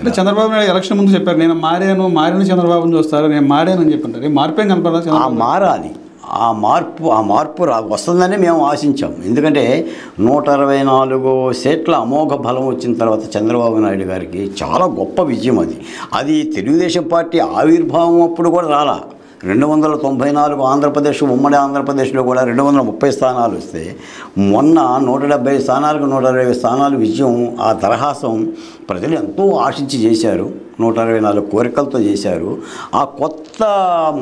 అంటే చంద్రబాబు నాయుడు ఎలక్షన్ ముందు చెప్పారు, నేను మారిన చంద్రబాబుని చూస్తారు, నేను మారాను అని చెప్పంటారు. మార్పేం కనపడదు. మారాలి, ఆ మార్పు వస్తుందని మేము ఆశించాం. ఎందుకంటే 124 సీట్ల అమోఘ బలం వచ్చిన తర్వాత చంద్రబాబు నాయుడు గారికి చాలా గొప్ప విజయం అది తెలుగుదేశం పార్టీ ఆవిర్భావం అప్పుడు కూడా రాలా. 294 ఆంధ్రప్రదేశ్, ఉమ్మడి ఆంధ్రప్రదేశ్లో కూడా 230 స్థానాలు వస్తే మొన్న 170 స్థానాలకు 120 స్థానాలు విజయం. ఆ తరహాసం ప్రజలు ఎంతో ఆశించి చేశారు, 124 కోరికలతో చేశారు. ఆ కొత్త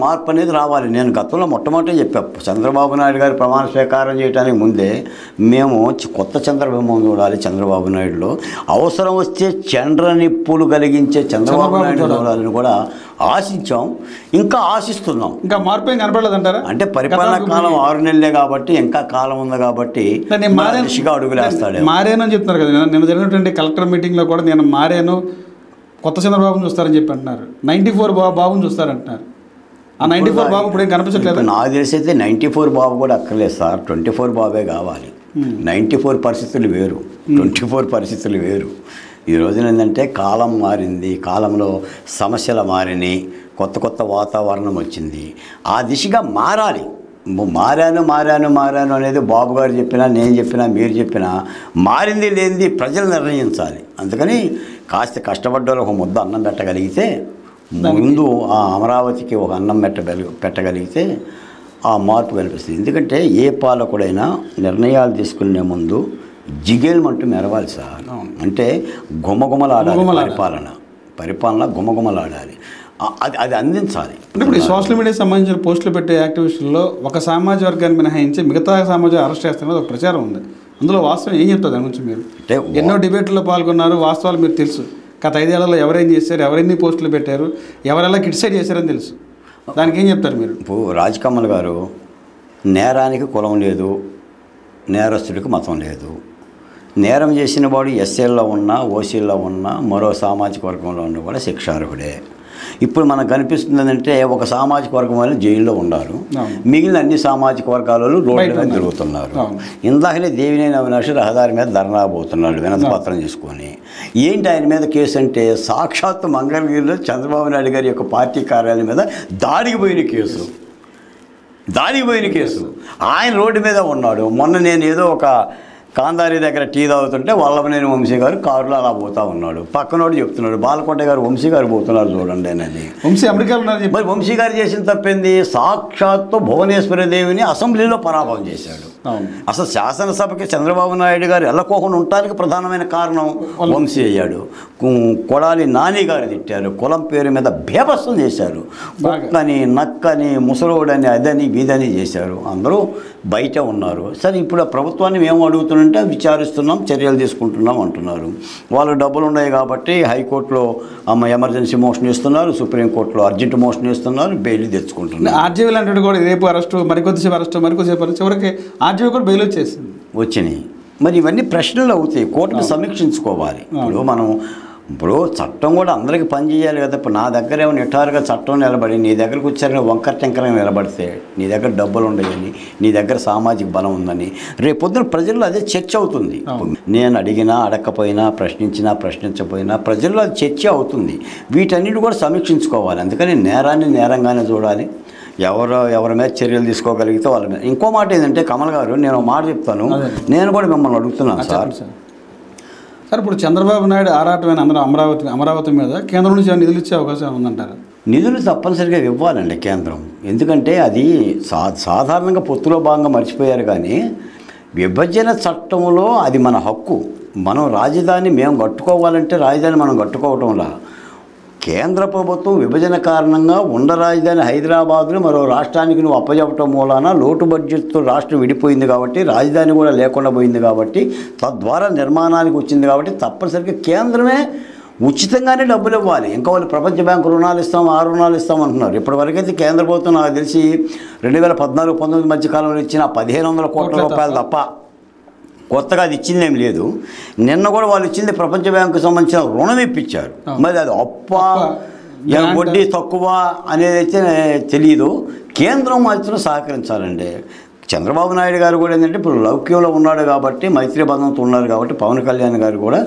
మార్పు అనేది రావాలి. నేను గతంలో మొట్టమొదటి చెప్పాను, చంద్రబాబు నాయుడు గారి ప్రమాణ స్వీకారం చేయడానికి ముందే మేము కొత్త చంద్రబింబం చూడాలి చంద్రబాబు నాయుడులో, అవసరం వస్తే చంద్రనిప్పులు కలిగించే చంద్రబాబు నాయుడు చూడాలని కూడా ఆశించాం, ఇంకా ఆశిస్తున్నాం. ఇంకా మార్పు ఏం కనపడలేదంటారా? అంటే పరిపాలన కాలం 6 నెలలే కాబట్టి ఇంకా కాలం ఉంది కాబట్టి మనిషిగా అడుగులేస్తాడు. మారేను అని చెప్తున్నారు కదా. నిన్న జరిగినటువంటి కలెక్టర్ మీటింగ్లో కూడా నేను మారాను, కొత్త చంద్రబాబుని చూస్తారని చెప్పి అంటున్నారు. 94 బాబుని చూస్తారంటున్నారు. ఆ 94 బాబు ఇప్పుడు ఏం కనిపించట్లేదు. నాకు తెలిసి అయితే 94 బాబు కూడా అక్కర్లేదు సార్, 24 బాబే కావాలి. 94 పరిస్థితులు వేరు, 24 పరిస్థితులు వేరు. ఈ రోజున ఏంటంటే కాలం మారింది, కాలంలో సమస్యలు మారినాయి, కొత్త వాతావరణం వచ్చింది. ఆ దిశగా మారాలి. మారాను అనేది బాబు గారు చెప్పినా, నేను చెప్పినా, మీరు చెప్పినా మారింది లేనిది ప్రజలు నిర్ణయించాలి. అందుకని కాస్త కష్టపడ్డోళ్ళు ఒక ముద్ద అన్నం పెట్టగలిగితే, ముందు ఆ అమరావతికి ఒక అన్నం పెట్టగలిగితే ఆ మార్పు కనిపిస్తుంది. ఎందుకంటే ఏ పాలకుడైనా నిర్ణయాలు తీసుకునే ముందు జిగేల్మంటూ మెరవాలి సార్. అంటే గుమగుమలాడాలి పరిపాలన గుమగుమలాడాలి, అది అందించాలి. ఇప్పుడు ఈ సోషల్ మీడియాకి సంబంధించిన పోస్టులు పెట్టే యాక్టివిస్టుల్లో ఒక సామాజిక వర్గాన్ని మినహాయించి మిగతా సమాజం అరెస్ట్ చేస్తున్నది ఒక ప్రచారం ఉంది. అందులో వాస్తవం ఏం చెప్తుంది దాని గురించి? మీరు అంటే ఎన్నో డిబేట్లో పాల్గొన్నారు, వాస్తవాలు మీరు తెలుసు. గత 5 ఏళ్లలో ఎవరేం చేశారు, ఎవరెన్ని పోస్టులు పెట్టారు, ఎవరెలా క్రిటిసైజ్ చేశారని తెలుసు. దానికి ఏం చెప్తారు మీరు? ఇప్పుడు రాజకమల్ గారు, నేరానికి కులం లేదు, నేరస్తుడికి మతం లేదు. నేరం చేసిన వాడు ఎస్సీల్లో ఉన్నా, ఓసీల్లో ఉన్నా, మరో సామాజిక వర్గంలో ఉన్నా కూడా శిక్షార్హుడే. ఇప్పుడు మనకు కనిపిస్తుంది ఏంటంటే ఒక సామాజిక వర్గం వాళ్ళు జైల్లో ఉన్నారు, మిగిలిన అన్ని సామాజిక వర్గాల వాళ్ళు రోడ్ల మీద తిరుగుతున్నారు. ఇందాకనే దేవినేని అవినాష్ రహదారి మీద ధర్నా పోతున్నాడు వినతిపత్రం తీసుకొని. ఏంటి ఆయన మీద కేసు అంటే సాక్షాత్తు మంగళగిరిలో చంద్రబాబు నాయుడు గారి యొక్క పార్టీ కార్యాలయం మీద దాడికి పోయిన కేసు. ఆయన రోడ్డు మీద ఉన్నాడు. మొన్న నేను ఏదో ఒక కాందారి దగ్గర టీ తాగుతుంటే వల్లభనేని వంశీ గారు కారులో అలా పోతా ఉన్నాడు. పక్కనోడు చెప్తున్నాడు, బాలకోట గారు వంశీ గారు పోతున్నారు చూడండి అని. వంశీ అమెరికాలో ఉన్నారు. మరి వంశీ గారు చేసిన తప్పింది, సాక్షాత్తు భువనేశ్వరి దేవిని అసెంబ్లీలో పరాభవం చేశాడు. అసలు శాసనసభకి చంద్రబాబు నాయుడు గారు వెళ్ళకోకుండా ఉండటానికి ప్రధానమైన కారణం వంశీ అయ్యాడు. కొడాలి నాని గారు తిట్టారు, కులం పేరు మీద బేభత్సం చేశారు, కుక్కని నక్కని ముసలోడని అదని వీదని చేశారు. అందరూ బయట ఉన్నారు. సరే ఇప్పుడు ఆ ప్రభుత్వాన్ని మేము అడుగుతుంటే విచారిస్తున్నాం, చర్యలు తీసుకుంటున్నాం అంటున్నారు. వాళ్ళు డబ్బులు ఉన్నాయి కాబట్టి హైకోర్టులో ఎమర్జెన్సీ మోషన్ ఇస్తున్నారు, సుప్రీంకోర్టులో అర్జెంట్ మోషన్ ఇస్తున్నారు, బెయిల్ తెచ్చుకుంటున్నారు. ఆర్జీవీ లాంటి కూడా రేపు అరెస్టు, మరికొద్దిసేపు అరెస్టు, చివరికి ఆర్జీవీ కూడా బెయిల్ వచ్చేసింది వచ్చినాయి. మరి ఇవన్నీ ప్రశ్నలు అవుతాయి, కోర్టును సమీక్షించుకోవాలి. ఇప్పుడు చట్టం కూడా అందరికీ పనిచేయాలి కదా. ఇప్పుడు నా దగ్గర ఏమో నిటారుగా చట్టం నిలబడి నీ దగ్గరకు వచ్చారని వంకర టెంకరగా నిలబడితే నీ దగ్గర డబ్బులు ఉండయని, నీ దగ్గర సామాజిక బలం ఉందని రేపొద్దున ప్రజల్లో అదే చర్చ అవుతుంది. నేను అడిగినా అడగకపోయినా, ప్రశ్నించినా ప్రశ్నించకపోయినా ప్రజల్లో అది చర్చ అవుతుంది. వీటన్నిటి కూడా సమీక్షించుకోవాలి. అందుకని నేరాన్ని నేరంగానే చూడాలి. ఎవరి మీద చర్యలు తీసుకోగలిగితే వాళ్ళ మీద. ఇంకో మాట ఏంటంటే కమల్ గారు, నేను ఒక మాట చెప్తాను, నేను కూడా మిమ్మల్ని అడుగుతున్నాను సార్. ఇప్పుడు చంద్రబాబు నాయుడు ఆరాటమైన అమరావతి మీద కేంద్రం నుంచి నిధులు ఇచ్చే అవకాశం ఉందంటారు? నిధులు తప్పనిసరిగా ఇవ్వాలండి కేంద్రం. ఎందుకంటే అది సాధారణంగా పొత్తులో భాగంగా మర్చిపోయారు. కానీ విభజన చట్టంలో అది మన హక్కు. మనం రాజధాని మేము కట్టుకోవాలంటే రాజధాని మనం కట్టుకోవటంలా, కేంద్ర ప్రభుత్వం విభజన కారణంగా ఉండ రాజధాని హైదరాబాద్ను మరో రాష్ట్రానికి నువ్వు అప్పచెప్పటం మూలాన లోటు బడ్జెట్తో రాష్ట్రం విడిపోయింది కాబట్టి, రాజధాని కూడా లేకుండా పోయింది కాబట్టి, తద్వారా నిర్మాణానికి వచ్చింది కాబట్టి తప్పనిసరిగా కేంద్రమే ఉచితంగానే డబ్బులు ఇవ్వాలి. ఇంకా వాళ్ళు ప్రపంచ బ్యాంకు రుణాలు ఇస్తాం, ఆ రుణాలు ఇస్తాం అంటున్నారు. ఇప్పటివరకైతే కేంద్ర ప్రభుత్వం నాకు తెలిసి 2014-19 మధ్యకాలంలో ఇచ్చిన 1500 కోట్ల రూపాయలు తప్ప కొత్తగా అది ఇచ్చిందేం లేదు. నిన్న కూడా వాళ్ళు ఇచ్చింది ప్రపంచ బ్యాంకు సంబంధించిన రుణం ఇప్పించారు. మరి అది అప్ప వడ్డీ తక్కువ అనేది అయితే తెలియదు. కేంద్రం మాత్రం సహకరించాలండి. చంద్రబాబు నాయుడు గారు కూడా ఏంటంటే ఇప్పుడు లౌక్యంలో ఉన్నాడు కాబట్టి, మైత్రి బంధంతో ఉన్నారు కాబట్టి పవన్ కళ్యాణ్ గారు కూడా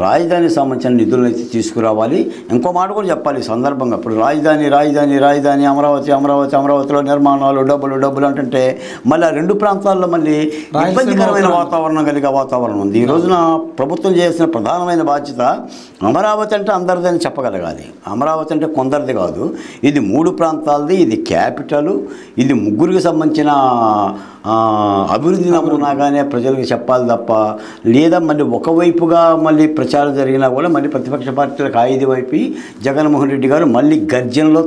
రాజధానికి సంబంధించిన నిధులను అయితే తీసుకురావాలి. ఇంకో మాట కూడా చెప్పాలి ఈ సందర్భంగా, ఇప్పుడు రాజధాని అమరావతిలో నిర్మాణాలు డబ్బులు అంటుంటే మళ్ళీ ఆ రెండు ప్రాంతాల్లో మళ్ళీ ఇబ్బందికరమైన వాతావరణం ఉంది. ఈ రోజున ప్రభుత్వం చేసిన ప్రధానమైన బాధ్యత అమరావతి అంటే అందరిదని చెప్పగలగాలి. అమరావతి అంటే కొందరిది కాదు, ఇది 3 ప్రాంతాలది, ఇది క్యాపిటల్, ఇది ముగ్గురికి సంబంధించిన అభివృద్ధి నమూనాగానే ప్రజలకు చెప్పాలి తప్ప, లేదా మళ్ళీ ఒకవైపుగా మళ్ళీ ప్రచారం జరిగినా కూడా మళ్ళీ ప్రతిపక్ష పార్టీలకు ఆయుధ వైపు జగన్మోహన్ రెడ్డి గారు మళ్ళీ గర్జనలో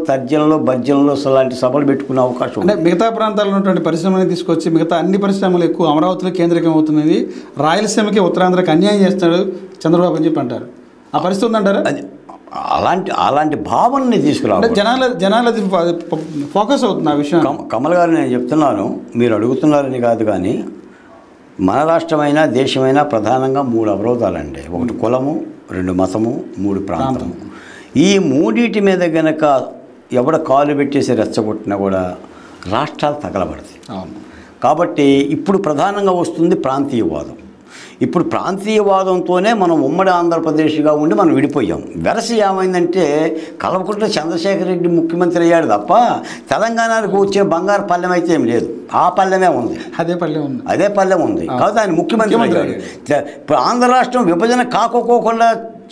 భర్జనలో లాంటి సభలు పెట్టుకునే అవకాశం ఉంది. అంటే మిగతా ప్రాంతాల్లో ఉన్నటువంటి పరిశ్రమని తీసుకొచ్చి మిగతా అన్ని పరిశ్రమలు ఎక్కువ అమరావతిలో కేంద్రీకం అవుతున్నది, రాయలసీమకి ఉత్తరాంధ్రకి అన్యాయం చేస్తున్నాడు చంద్రబాబు అని చెప్పి అంటారు. ఆ పరిస్థితి ఉందంటారా? అలాంటి భావనని తీసుకురావాలి. జనాలది ఫోకస్ అవుతుంది ఆ విషయం. కమల్ గారు నేను చెప్తున్నాను, మీరు అడుగుతున్నారని కాదు, కానీ మన రాష్ట్రమైనా దేశమైనా ప్రధానంగా 3 అవరోధాలండి. 1 కులము, 2 మతము, 3 ప్రాంతము. ఈ 3 మీద గనక ఎవడ కాలు పెట్టేసి రెచ్చగొట్టినా కూడా రాష్ట్రాలు తగలబడతాయి. కాబట్టి ఇప్పుడు ప్రధానంగా వస్తుంది ప్రాంతీయవాదం. ఇప్పుడు ప్రాంతీయవాదంతోనే మనం ఉమ్మడి ఆంధ్రప్రదేశ్గా ఉండి మనం విడిపోయాం. వెరసి ఏమైందంటే కల్వకుంట్ల చంద్రశేఖర్ రెడ్డి ముఖ్యమంత్రి అయ్యాడు తప్ప తెలంగాణకు వచ్చే బంగారు పల్లెం అయితే ఏం లేదు. ఆ పల్లెమే ఉంది, అదే పల్లెం ఉంది కాబట్టి ఆయన ముఖ్యమంత్రి అయ్యాడు. ఇప్పుడు ఆంధ్ర రాష్ట్రం విభజన కాకోకుండా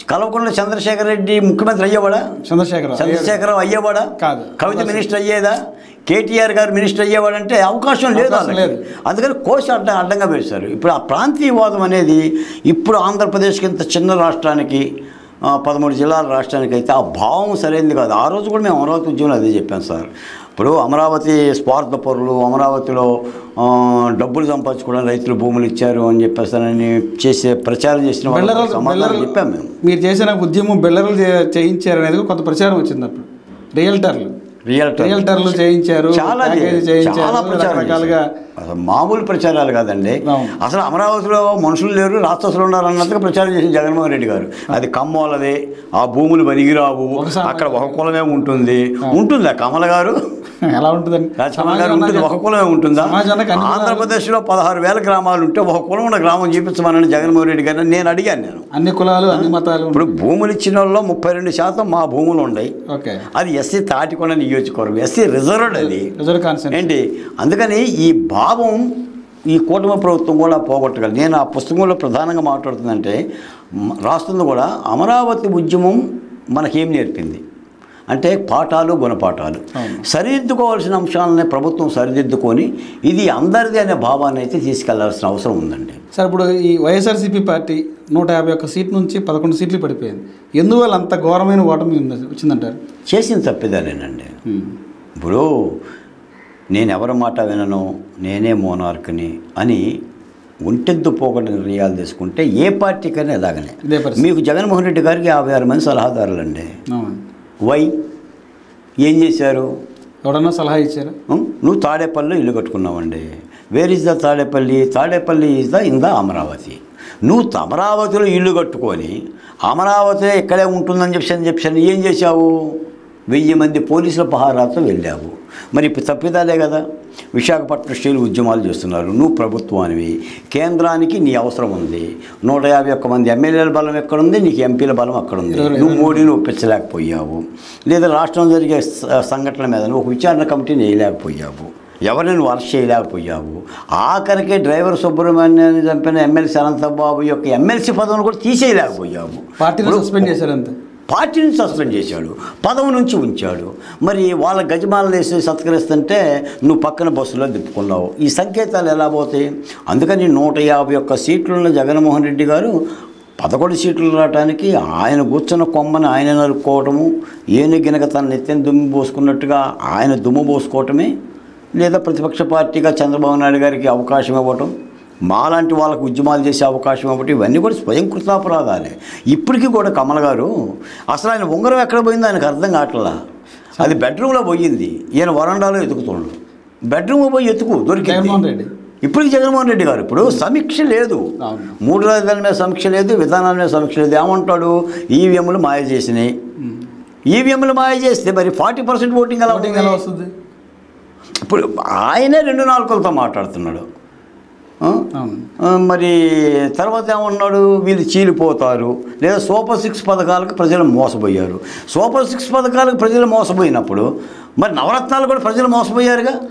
కల్వకుంట్ల చంద్రశేఖర్ రెడ్డి ముఖ్యమంత్రి అయ్యేవాడా? చంద్రశేఖరరావు అయ్యేవాడా? కాదు. కవిత మినిస్టర్ అయ్యేదా? కేటీఆర్ గారు మినిస్టర్ అయ్యేవాడంటే అవకాశం లేదు. అందుకని కోశ అడ్డంగా వేశారు. ఇప్పుడు ఆ ప్రాంతీయవాదం అనేది ఇప్పుడు ఆంధ్రప్రదేశ్కి ఇంత చిన్న రాష్ట్రానికి 13 జిల్లాల రాష్ట్రానికి అయితే ఆ భావం సరైనది కాదు. ఆ రోజు కూడా మేము అమరావతి ఉద్యమంలో అదే చెప్పాం సార్. ఇప్పుడు అమరావతి స్వార్థ పరులు, అమరావతిలో డబ్బులు సంపాదించుకోవడం రైతులు భూములు ఇచ్చారు అని చెప్పేస్తానని చేసే ప్రచారం చేసిన వాళ్ళు చెప్పాం మేము. మీరు చేసిన ఉద్యమం బిల్డర్లు చేయించారు అనేది కొంత ప్రచారం వచ్చింది. అప్పుడు రియల్టర్లు చేయించారు, చాలా రకాలుగా మామూలు ప్రచారాలు కాదండి. అసలు అమరావతిలో మనుషులు లేరు, రాక్షసులు ఉన్నారు అన్నట్టుగా ప్రచారం చేసిన జగన్మోహన్ రెడ్డి గారు. అది కమ్మోలదే, ఆ భూములు పనికిరావు, అక్కడ ఒక కులమే ఉంటుందా? కమల గారు ఎలా ఉంటుందండి? ఒక కులమే ఉంటుందా? ఆంధ్రప్రదేశ్లో 16,000 గ్రామాలు ఉంటే ఒక కులం ఉన్న గ్రామం చూపించమని జగన్మోహన్ రెడ్డి గారిని నేను అడిగాను. అన్ని కులాలు అన్ని మతాలు. ఇప్పుడు భూములు ఇచ్చిన వాళ్ళు 32% మా భూములు ఉన్నాయి. అది ఎస్సీ తాటికొండ నియోజకవర్గం, ఎస్సీ రిజర్వ్డ్, అది ఏంటి. అందుకని ఈ భావం ఈ కూటమి ప్రభుత్వం కూడా పోగొట్టగలరు. నేను ఆ పుస్తకంలో ప్రధానంగా మాట్లాడుతుందంటే రాస్తుంది కూడా అమరావతి ఉద్యమం మనకేం నేర్పింది అంటే పాఠాలు, గుణపాఠాలు. సరిదిద్దుకోవాల్సిన అంశాలని ప్రభుత్వం సరిదిద్దుకొని ఇది అందరిది అనే భావాన్ని అయితే తీసుకెళ్లాల్సిన అవసరం ఉందండి. సార్, ఇప్పుడు ఈ వైఎస్ఆర్సీపీ పార్టీ 151 సీట్ నుంచి 11 సీట్లు పడిపోయింది. ఎందువల్ల అంత ఘోరమైన ఓటమి వచ్చిందంటారు? చేసిన తప్పిదాలేనండి. ఇప్పుడు నేను ఎవరి మాట వినను, నేనే మోనార్క్ని అని ఒంటెద్దు పోగొట్టిన నిర్ణయాలు తీసుకుంటే ఏ పార్టీకైనా ఇలాగనే. మీకు జగన్మోహన్ రెడ్డి గారికి 56 మంది సలహాదారులండి. వై ఏం చేశారు? ఎవడన్నా సలహా ఇచ్చారు? నువ్వు తాడేపల్లిలో ఇల్లు కట్టుకున్నావండి. Where is the Tadepalli is in the Amaravati. నువ్వు అమరావతిలో ఇల్లు కట్టుకొని అమరావతి ఇక్కడే ఉంటుందని చెప్పాను ఏం చేశావు? 1000 మంది పోలీసుల పహారాతో వెళ్ళావు. మరి ఇప్పుడు తప్పిదాలే కదా. విశాఖపట్నం స్టీల్ ఉద్యమాలు చేస్తున్నారు, నువ్వు ప్రభుత్వానివి, కేంద్రానికి నీ అవసరం ఉంది. 151 మంది ఎమ్మెల్యేల బలం ఎక్కడుంది, నీకు ఎంపీల బలం అక్కడుంది. నువ్వు మోడీని ఒప్పించలేకపోయావు, లేదా రాష్ట్రంలో జరిగే సంఘటనల మీద ఒక విచారణ కమిటీని వేయలేకపోయావు, ఎవరిని నువ్వు అరెస్ట్ చేయలేకపోయావు. ఆఖరికి డ్రైవర్ సుబ్రహ్మణ్యాన్ని చంపిన ఎమ్మెల్సీ అనంతబాబు యొక్క ఎమ్మెల్సీ పదవిని కూడా తీసేయలేకపోయావు. పార్టీని సస్పెండ్ చేశారంతే. పార్టీని సస్పెండ్ చేశాడు, పదవి నుంచి ఉంచాడు. మరి వాళ్ళ గజమాలను వేసి సత్కరిస్తుంటే నువ్వు పక్కన బస్సులో తిప్పుకున్నావు. ఈ సంకేతాలు ఎలా పోతాయి? అందుకని 151 సీట్లున్న జగన్మోహన్ రెడ్డి గారు 11 సీట్లు రావడానికి ఆయన కూర్చున్న కొమ్మని ఆయన నరుక్కోవటము, ఏనుగినక తన నెత్తిని దుమ్ము పోసుకున్నట్టుగా ఆయన దుమ్ము పోసుకోవటమే, లేదా ప్రతిపక్ష పార్టీగా చంద్రబాబు నాయుడు గారికి అవకాశం ఇవ్వటం, మాలాంటి వాళ్ళకు ఉద్యమాలు చేసే అవకాశం ఇవ్వటం, ఇవన్నీ కూడా స్వయం కృతాపరాధాలే. ఇప్పటికీ కూడా కమల్ గారు అసలు ఆయన ఉంగరం ఎక్కడ పోయిందో ఆయనకు అర్థం కావట్లా. అది బెడ్రూమ్లో పోయింది, ఈయన వరండాలో ఎతుకుతున్నాడు. బెడ్రూమ్లో పోయి ఎతుకు దొరికింది. ఇప్పటికి జగన్మోహన్ రెడ్డి గారు ఇప్పుడు సమీక్ష లేదు, 3 రాజధానుల మీద సమీక్ష లేదు, విధానాల మీద సమీక్ష లేదు. ఏమంటాడు? ఈవీఎంలు మాయ చేసినాయి. ఈవీఎంలు మాయ చేస్తే మరి 40% ఓటింగ్ ఎలా వస్తుంది? ఇప్పుడు ఆయనే 2 నాలుకలతో మాట్లాడుతున్నాడు. మరి తర్వాత ఏమన్నాడు, వీళ్ళు చీలిపోతారు, లేదా సూపర్ 6 పథకాలకు ప్రజలు మోసపోయారు. సూపర్ 6 పథకాలకు ప్రజలు మోసపోయినప్పుడు మరి నవరత్నాలు కూడా ప్రజలు మోసపోయారుగా.